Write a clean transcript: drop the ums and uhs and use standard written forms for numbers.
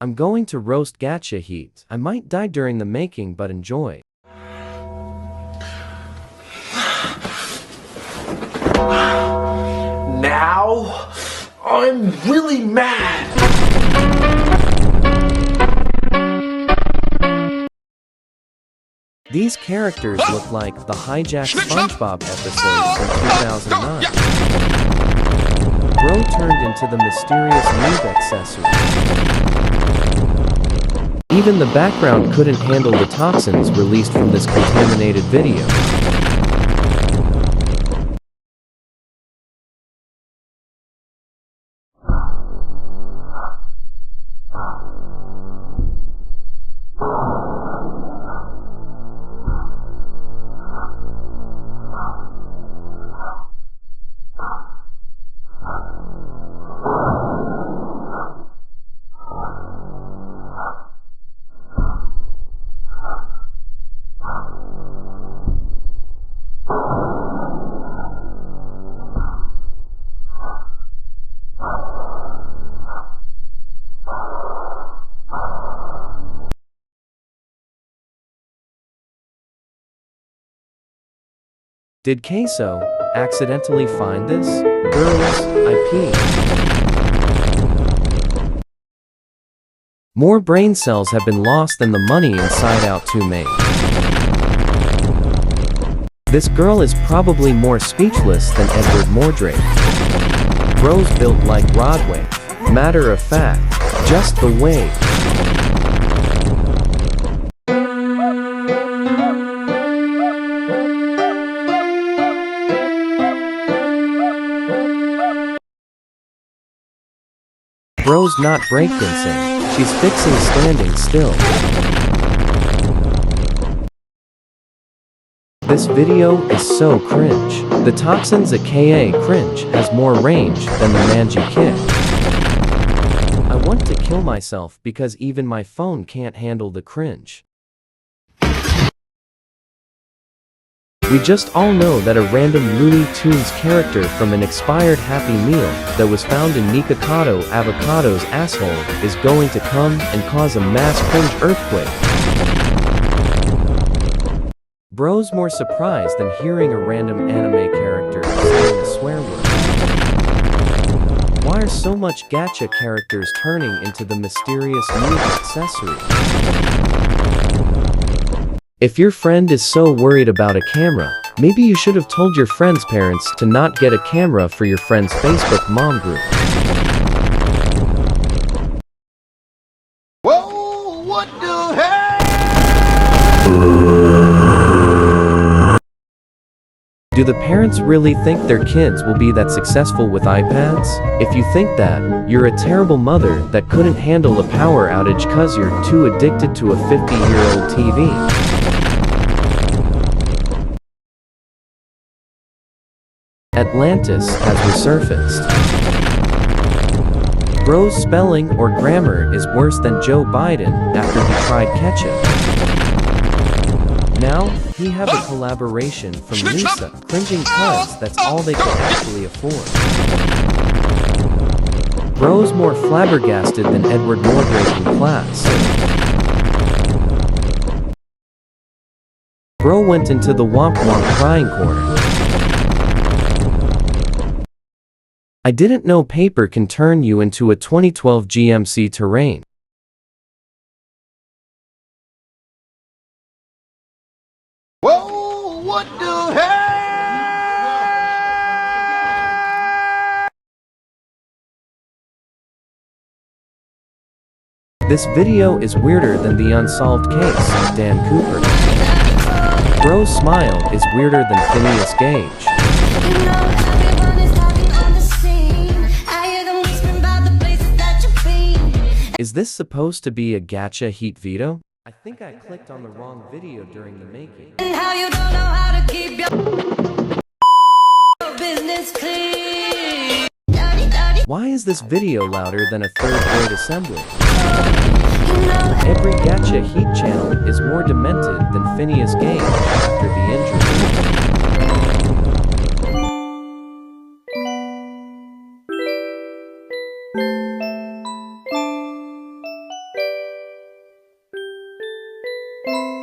I'm going to roast Gacha heat. I might die during the making, but enjoy. Now, I'm really mad. These characters look like the hijacked SpongeBob episodes in 2009. Bro turned into the mysterious noob accessory. Even the background couldn't handle the toxins released from this contaminated video. Did Queso accidentally find this? Girls, I pee. More brain cells have been lost than the money Inside Out 2 made. This girl is probably more speechless than Edward Mordrake. Bro's built like Broadway. Matter of fact, just the wave. Bro's not breakdancing, she's fixing standing still. This video is so cringe. The toxins aka cringe has more range than the Manji kick. I want to kill myself because even my phone can't handle the cringe. We just all know that a random Looney Tunes character from an expired Happy Meal that was found in Nikocado Avocado's asshole is going to come and cause a mass cringe earthquake. Bro's more surprised than hearing a random anime character saying a swear word. Why are so much gacha characters turning into the mysterious new accessory? If your friend is so worried about a camera, maybe you should have told your friend's parents to not get a camera for your friend's Facebook mom group. Whoa, what the heck? Do the parents really think their kids will be that successful with iPads? If you think that, you're a terrible mother that couldn't handle a power outage cause you're too addicted to a 50-year-old TV. Atlantis has resurfaced. Bro's spelling or grammar is worse than Joe Biden after he tried ketchup. Now, he have a collaboration from Lisa, cringing cuz that's all they can actually afford. Bro's more flabbergasted than Edward Mordrake in class. Bro went into the womp womp crying corner. I didn't know paper can turn you into a 2012 GMC Terrain. Whoa, what the heck? This video is weirder than the unsolved case, Dan Cooper. Bro's smile is weirder than Phineas Gage. Is this supposed to be a gacha heat veto? I think I clicked on the wrong video during the making. And how you don't know how to keep your business clean. Why is this video louder than a third grade assembly? Every gacha heat channel is more demented than Phineas Gage after the injury. clean.